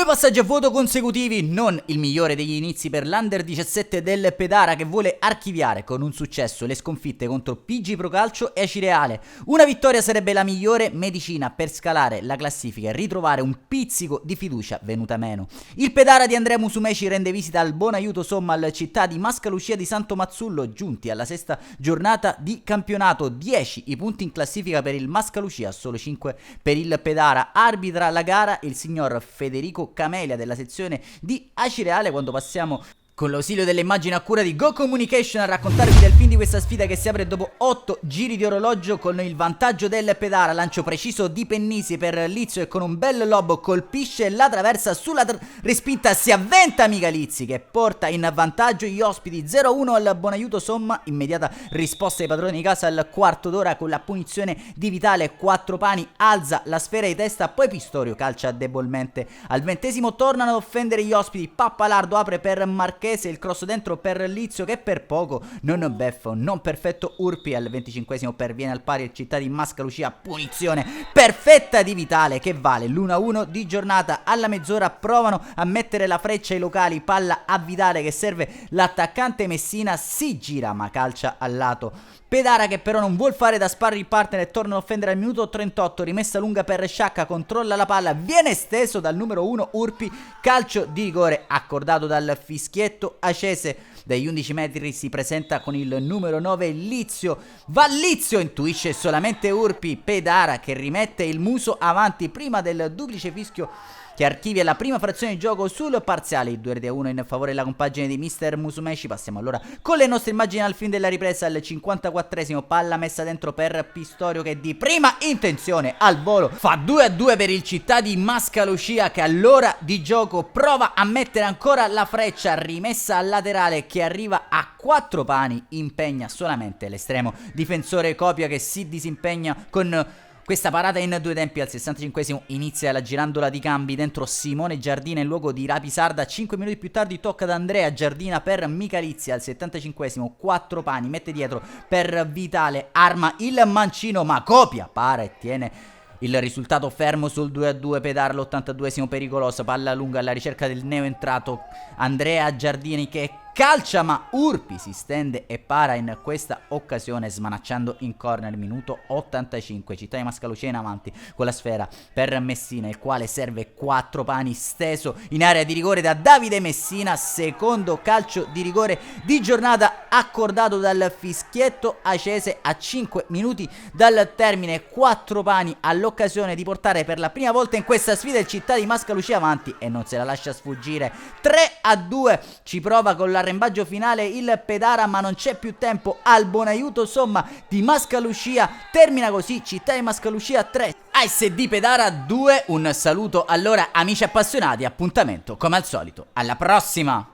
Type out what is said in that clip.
Due passaggi a vuoto consecutivi, non il migliore degli inizi per l'Under 17 del Pedara, che vuole archiviare con un successo le sconfitte contro PG Pro Calcio e Acireale. Una vittoria sarebbe la migliore medicina per scalare la classifica e ritrovare un pizzico di fiducia venuta meno. Il Pedara di Andrea Musumeci rende visita al buon aiuto somma alla città di Mascalucia di Santo Mazzullo, giunti alla sesta giornata di campionato. 10 i punti in classifica per il Mascalucia, solo 5 per il Pedara. Arbitra la gara il signor Federico Camelia della sezione di Acireale. Quando passiamo con l'ausilio delle immagini a cura di Go Communication a raccontarvi del fin di questa sfida che si apre dopo 8 giri di orologio con il vantaggio del Pedara. Lancio preciso di Pennisi per Lizio e con un bel lob colpisce la traversa sulla respinta. Si avventa Micalizzi che porta in vantaggio gli ospiti 0-1 al buon aiuto somma. Immediata risposta ai padroni di casa al quarto d'ora con la punizione di Vitale. 4 pani alza la sfera di testa, poi Pistorio calcia debolmente. Al 20° tornano ad offendere gli ospiti. Pappalardo apre per Marchese, il cross dentro per Lizio che per poco non beffa un non perfetto Urpi. Al 25° perviene al pari il città di Mascalucia, punizione perfetta di Vitale che vale l'1-1 di giornata. Alla mezz'ora provano a mettere la freccia ai locali, palla a Vitale che serve l'attaccante Messina, si gira ma calcia al lato. Pedara che però non vuol fare da sparring partner e torna ad offendere al minuto 38, rimessa lunga per Sciacca, controlla la palla, viene esteso dal numero 1 Urpi, calcio di rigore accordato dal fischietto acese. Dagli 11 metri si presenta con il numero 9 Lizio, va Lizio, intuisce solamente Urpi. Pedara che rimette il muso avanti prima del duplice fischio che archivia la prima frazione di gioco sul parziale. Il 2-1 in favore della compagine di Mister Musumeci. Passiamo allora con le nostre immagini al fin della ripresa. Al 54°, palla messa dentro per Pistorio che di prima intenzione al volo fa 2-2 per il città di Mascalucia, che all'ora di gioco prova a mettere ancora la freccia, rimessa al laterale che arriva a 4 pani, impegna solamente l'estremo difensore Copia che si disimpegna con questa parata in due tempi. Al 65° inizia la girandola di cambi dentro Simone Giardina in luogo di Rapi Sarda. 5 minuti più tardi tocca ad Andrea Giardina per Micalizzi. Al 75°, 4 pani, mette dietro per Vitale, arma il mancino ma Copia para e tiene il risultato fermo sul 2-2. Pedara all'82°, pericolosa palla lunga alla ricerca del neoentrato Andrea Giardini che calcia ma Urpi si stende e para in questa occasione smanacciando in corner. Minuto 85, città di Mascalucia in avanti con la sfera per Messina, il quale serve 4 pani steso in area di rigore da Davide Messina. Secondo calcio di rigore di giornata accordato dal fischietto acese a 5 minuti dal termine. 4 pani all'occasione di portare per la prima volta in questa sfida il città di Mascalucia avanti e non se la lascia sfuggire. 3-2 ci prova con l'arrembaggio finale il Pedara ma non c'è più tempo. Al buon aiuto somma di Mascalucia termina così città di Mascalucia 3 ASD Pedara 2. Un saluto allora amici appassionati, appuntamento come al solito alla prossima.